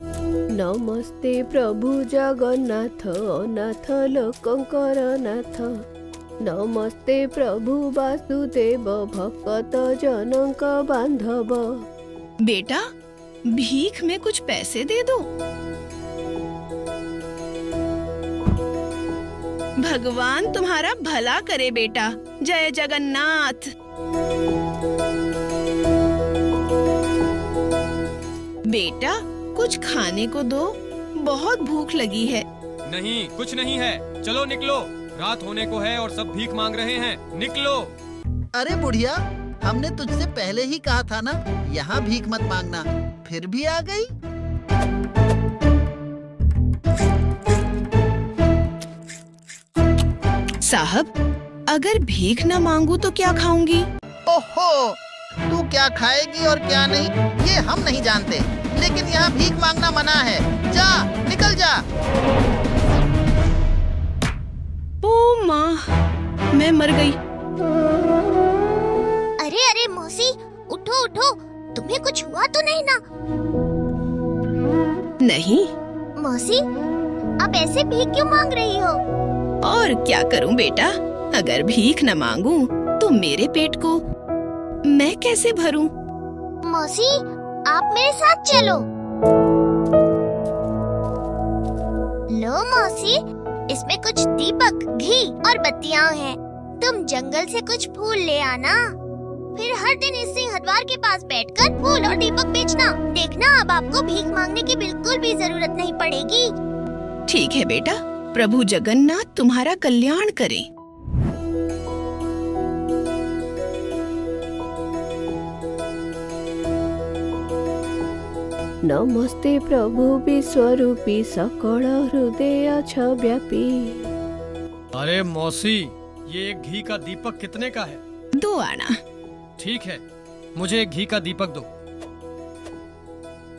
नमस्ते प्रभु जगन्नाथ अनाथ लोकंकर नाथ। नमस्ते प्रभु वासुदेव भक्त जनक बांधव। बेटा, भीख में कुछ पैसे दे दो। भगवान तुम्हारा भला करे बेटा। जय जगन्नाथ। बेटा, कुछ खाने को दो, बहुत भूख लगी है। नहीं, कुछ नहीं है, चलो निकलो, रात होने को है और सब भीख मांग रहे हैं, निकलो। अरे बुढ़िया, हमने तुझसे पहले ही कहा था ना, यहाँ भीख मत मांगना, फिर भी आ गई। साहब, अगर भीख न मांगू तो क्या खाऊंगी? ओहो, तू क्या खाएगी और क्या नहीं, ये हम नहीं जानते, लेकिन यहाँ भीख मांगना मना है। जा, निकल जा। ओ माँ, मैं मर गई। अरे अरे मौसी, उठो उठो, तुम्हें कुछ हुआ तो नहीं ना? नहीं। मौसी, आप ऐसे भीख क्यों मांग रही हो? और क्या करूं बेटा, अगर भीख न मांगू तो मेरे पेट को मैं कैसे भरूं? मौसी, आप मेरे साथ चलो। लो मौसी, इसमें कुछ दीपक, घी और बत्तियां हैं। तुम जंगल से कुछ फूल ले आना, फिर हर दिन इस सिंहद्वार के पास बैठकर फूल और दीपक बेचना। देखना, अब आपको भीख मांगने की बिल्कुल भी जरूरत नहीं पड़ेगी। ठीक है बेटा, प्रभु जगन्नाथ तुम्हारा कल्याण करें। नमस्ते प्रभु विश्वरूपी सकल हृदय व्यापी। अरे मौसी, ये एक घी का दीपक कितने का है? 2 आना। ठीक है, मुझे एक घी का दीपक दो।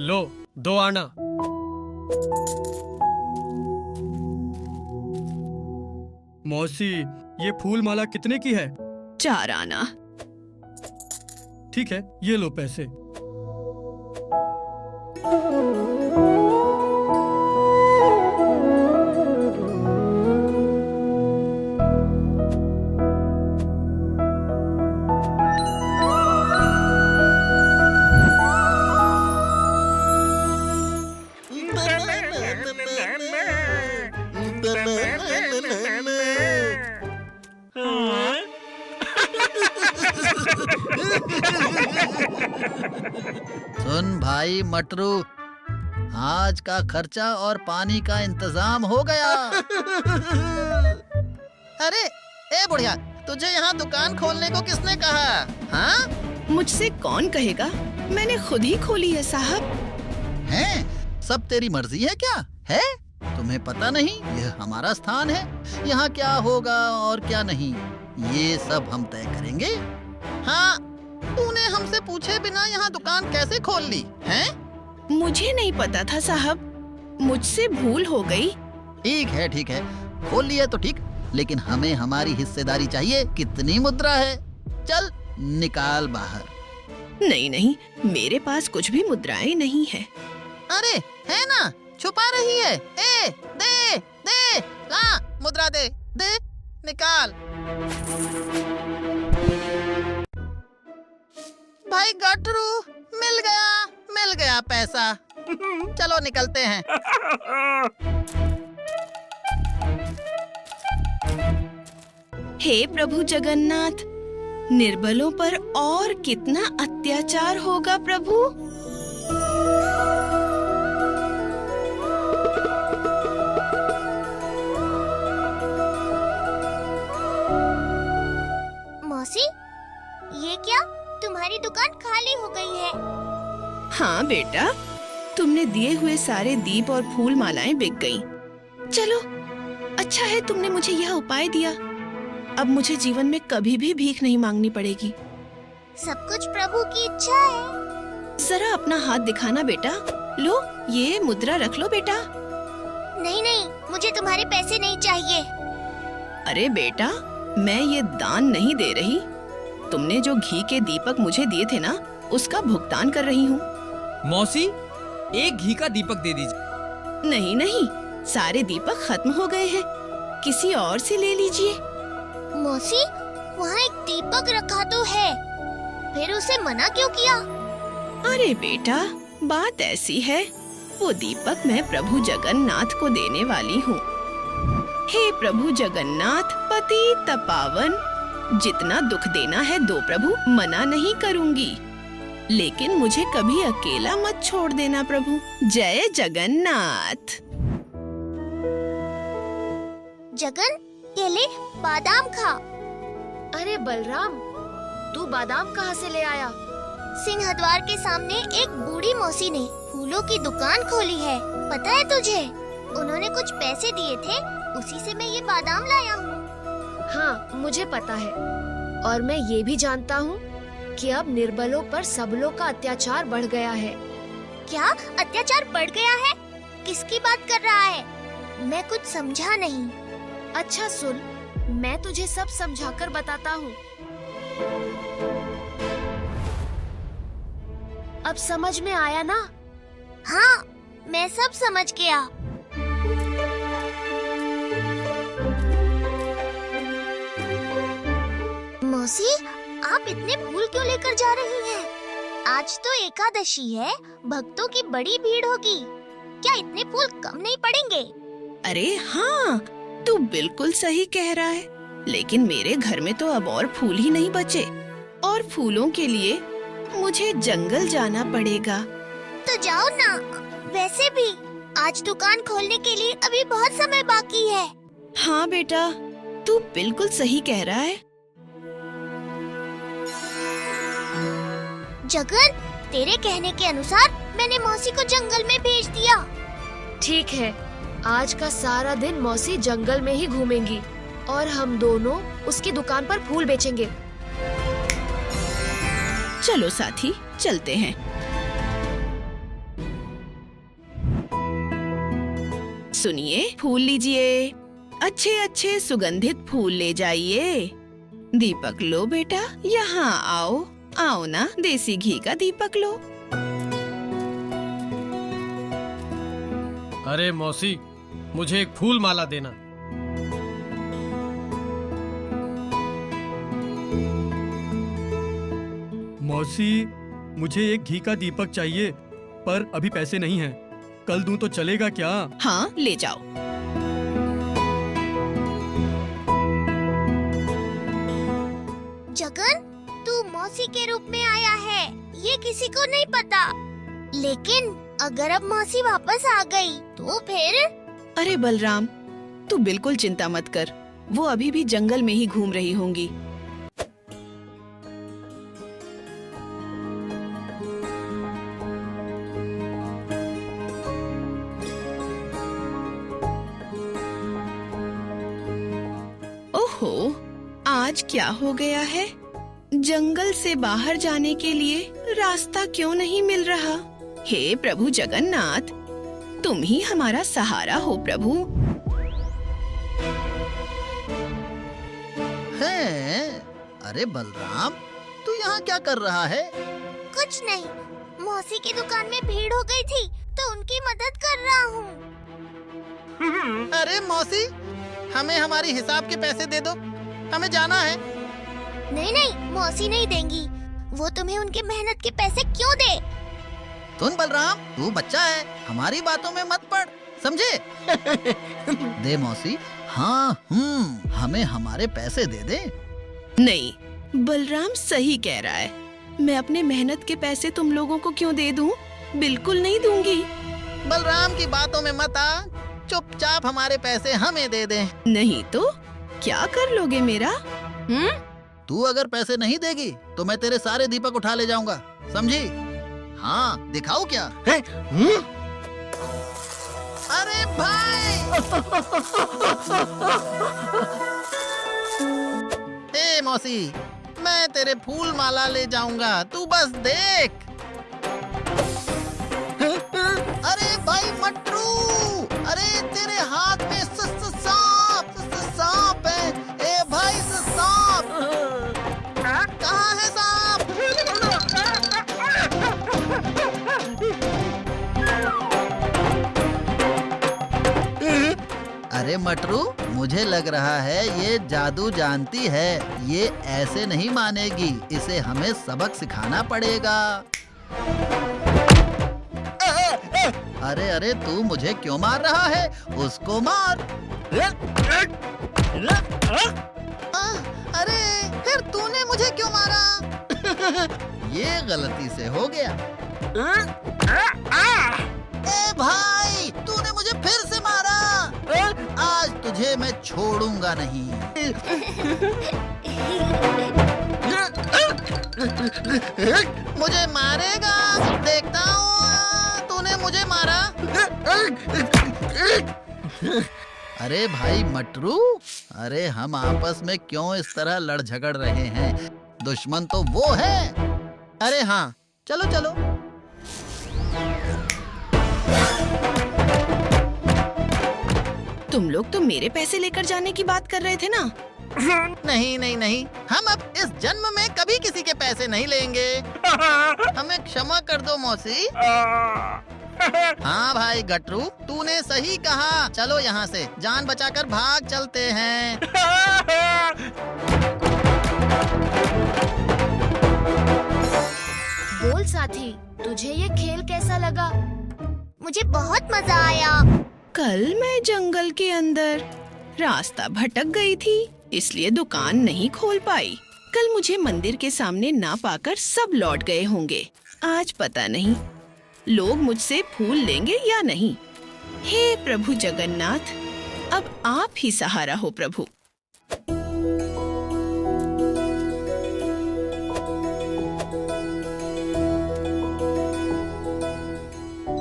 लो, 2 आना। मौसी, ये फूल माला कितने की है? 4 आना। ठीक है, ये लो पैसे। सुन भाई मटरू, आज का खर्चा और पानी का इंतजाम हो गया। अरे ए बुढ़िया, तुझे यहाँ दुकान खोलने को किसने कहा? हाँ? मुझसे कौन कहेगा, मैंने खुद ही खोली है साहब। हैं? सब तेरी मर्जी है क्या? है? तुम्हें पता नहीं, यह हमारा स्थान है, यहाँ क्या होगा और क्या नहीं, ये सब हम तय करेंगे। हाँ, तूने हमसे पूछे बिना यहाँ दुकान कैसे खोल ली? हैं? मुझे नहीं पता था साहब, मुझसे भूल हो गई। ठीक है, खोल लिया तो ठीक, लेकिन हमें हमारी हिस्सेदारी चाहिए। कितनी मुद्रा है? चल निकाल बाहर। नहीं, मेरे पास कुछ भी मुद्राएं नहीं है। अरे है ना, छुपा रही है। दे, ला, मुद्रा दे, निकाल। भाई गटरू, मिल गया पैसा। चलो निकलते हैं। हे प्रभु जगन्नाथ, निर्बलों पर और कितना अत्याचार होगा प्रभु। मौसी, ये क्या, तुम्हारी दुकान खाली हो गई है? हाँ बेटा, तुमने दिए हुए सारे दीप और फूल मालाएं बिक गईं। चलो, अच्छा है तुमने मुझे यह उपाय दिया। अब मुझे जीवन में कभी भी भीख नहीं मांगनी पड़ेगी। सब कुछ प्रभु की इच्छा है। जरा अपना हाथ दिखाना बेटा। लो, ये मुद्रा रख लो बेटा। नहीं, मुझे तुम्हारे पैसे नहीं चाहिए। अरे बेटा, मैं ये दान नहीं दे रही, तुमने जो घी के दीपक मुझे दिए थे ना, उसका भुगतान कर रही हूँ। मौसी, एक घी का दीपक दे दीजिए। नहीं नहीं, सारे दीपक खत्म हो गए हैं, किसी और से ले लीजिए। मौसी, वहाँ एक दीपक रखा तो है, फिर उसे मना क्यों किया? अरे बेटा, बात ऐसी है, वो दीपक मैं प्रभु जगन्नाथ को देने वाली हूँ। हे प्रभु जगन्नाथ, पतित पावन, जितना दुख देना है दो प्रभु, मना नहीं करूँगी, लेकिन मुझे कभी अकेला मत छोड़ देना प्रभु। जय जगन्नाथ। जगन, ये ले बादाम खा। अरे बलराम, तू बादाम कहाँ से ले आया? सिंहद्वार के सामने एक बूढ़ी मौसी ने फूलों की दुकान खोली है, पता है तुझे? उन्होंने कुछ पैसे दिए थे, उसी से मैं ये बादाम लाया हूँ। हाँ, मुझे पता है, और मैं ये भी जानता हूँ कि अब निर्बलों पर सबलों का अत्याचार बढ़ गया है। क्या अत्याचार बढ़ गया है? किसकी बात कर रहा है? मैं कुछ समझा नहीं। अच्छा सुन, मैं तुझे सब समझाकर बताता हूँ। अब समझ में आया ना? हाँ, मैं सब समझ गया। मौसी, आप इतने फूल क्यों लेकर जा रही हैं? आज तो एकादशी है, भक्तों की बड़ी भीड़ होगी। क्या इतने फूल कम नहीं पड़ेंगे? अरे हाँ, तू बिल्कुल सही कह रहा है, लेकिन मेरे घर में तो अब और फूल ही नहीं बचे, और फूलों के लिए मुझे जंगल जाना पड़ेगा। तो जाओ ना। वैसे भी आज दुकान खोलने के लिए अभी बहुत समय बाकी है। हाँ बेटा, तू बिल्कुल सही कह रहा है। जगन, तेरे कहने के अनुसार मैंने मौसी को जंगल में भेज दिया। ठीक है, आज का सारा दिन मौसी जंगल में ही घूमेंगी और हम दोनों उसकी दुकान पर फूल बेचेंगे। चलो साथी, चलते हैं। सुनिए, फूल लीजिए, अच्छे अच्छे सुगंधित फूल ले जाइए। दीपक लो बेटा, यहाँ आओ। आओ ना, देसी घी का दीपक लो। अरे मौसी, मुझे एक फूल माला देना। मौसी, मुझे एक घी का दीपक चाहिए, पर अभी पैसे नहीं हैं। कल दूं तो चलेगा क्या? हाँ, ले जाओ। जगन, तू मौसी के रूप में आया है, ये किसी को नहीं पता। लेकिन अगर अब मौसी वापस आ गई तो फिर? अरे बलराम, तू बिल्कुल चिंता मत कर, वो अभी भी जंगल में ही घूम रही होंगी। ओहो, आज क्या हो गया है? जंगल से बाहर जाने के लिए रास्ता क्यों नहीं मिल रहा? हे प्रभु जगन्नाथ, तुम ही हमारा सहारा हो प्रभु। है? अरे बलराम, तू यहाँ क्या कर रहा है? कुछ नहीं, मौसी की दुकान में भीड़ हो गई थी तो उनकी मदद कर रहा हूँ। अरे मौसी, हमें हमारी हिसाब के पैसे दे दो, हमें जाना है। नहीं नहीं, मौसी नहीं देंगी। वो तुम्हें उनके मेहनत के पैसे क्यों दे? सुन बलराम, तू बच्चा है, हमारी बातों में मत पड़, समझे? दे मौसी। हाँ, हमें हमारे पैसे दे दे। नहीं, बलराम सही कह रहा है। मैं अपने मेहनत के पैसे तुम लोगों को क्यों दे दूं? बिल्कुल नहीं दूंगी। बलराम की बातों में मत आ, चुपचाप हमारे पैसे हमें दे दे। नहीं तो क्या कर लोगे मेरा? तू अगर पैसे नहीं देगी तो मैं तेरे सारे दीपक उठा ले जाऊंगा, समझी? हाँ, दिखाऊं क्या? अरे भाई! ए मौसी, मैं तेरे फूल माला ले जाऊंगा, तू बस देख। अरे भाई मटरू, अरे तेरे हाथ में सांप है। ए भाई सांप, कहाँ है सांप? अरे मटरू, मुझे लग रहा है ये जादू जानती है। ये ऐसे नहीं मानेगी, इसे हमें सबक सिखाना पड़ेगा। अरे अरे, तू मुझे क्यों मार रहा है? उसको मार। अरे फिर तूने मुझे क्यों मारा? ये गलती से हो गया। ए भाई, तूने मुझे फिर से मारा। आज तुझे मैं छोड़ूंगा नहीं। मुझे मारेगा, देखता हूँ। तूने मुझे मारा। अरे भाई मटरू, अरे हम आपस में क्यों इस तरह लड़ झगड़ रहे हैं? दुश्मन तो वो है। अरे हाँ, चलो चलो। तुम लोग तो मेरे पैसे लेकर जाने की बात कर रहे थे ना? नहीं नहीं नहीं, हम अब इस जन्म में कभी किसी के पैसे नहीं लेंगे। हमें क्षमा कर दो मौसी। हाँ भाई गटरू, तूने सही कहा। चलो यहाँ से जान बचाकर भाग चलते हैं। बोल साथी, तुझे ये खेल कैसा लगा? मुझे बहुत मजा आया। कल मैं जंगल के अंदर रास्ता भटक गई थी, इसलिए दुकान नहीं खोल पाई। कल मुझे मंदिर के सामने ना पाकर सब लौट गए होंगे। आज पता नहीं लोग मुझसे फूल लेंगे या नहीं। हे प्रभु जगन्नाथ, अब आप ही सहारा हो प्रभु।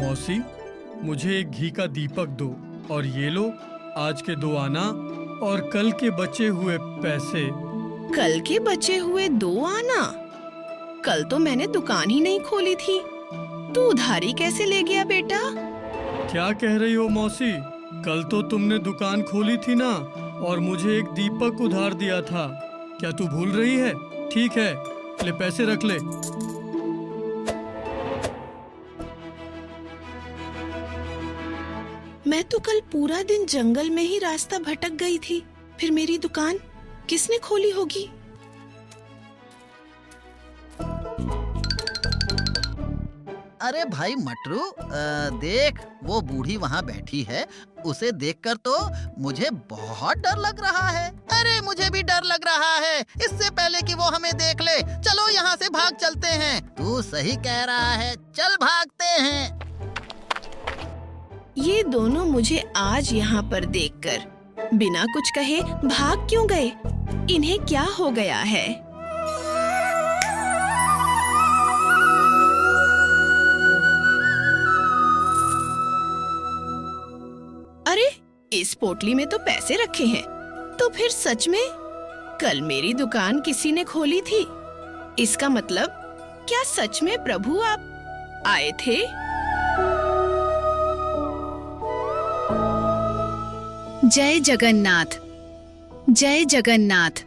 मौसी, मुझे एक घी का दीपक दो, और ये लो आज के 2 आना और कल के बचे हुए पैसे। कल के बचे हुए 2 आना? कल तो मैंने दुकान ही नहीं खोली थी। तू उधारी कैसे ले गया बेटा? क्या कह रही हो मौसी? कल तो तुमने दुकान खोली थी ना, और मुझे एक दीपक उधार दिया था। क्या तू भूल रही है? ठीक है, ले पैसे रख ले। मैं तो कल पूरा दिन जंगल में ही रास्ता भटक गई थी। फिर मेरी दुकान किसने खोली होगी? अरे भाई मटरू, देख वो बूढ़ी वहाँ बैठी है। उसे देखकर तो मुझे बहुत डर लग रहा है। अरे मुझे भी डर लग रहा है। इससे पहले कि वो हमें देख ले, चलो यहाँ से भाग चलते हैं। तू सही कह रहा है, चल भागते हैं। ये दोनों मुझे आज यहाँ पर देखकर बिना कुछ कहे भाग क्यों गए? इन्हें क्या हो गया है? अरे, इस पोटली में तो पैसे रखे हैं। तो फिर सच में कल मेरी दुकान किसी ने खोली थी। इसका मतलब क्या सच में प्रभु आप आए थे? जय जगन्नाथ, जय जगन्नाथ।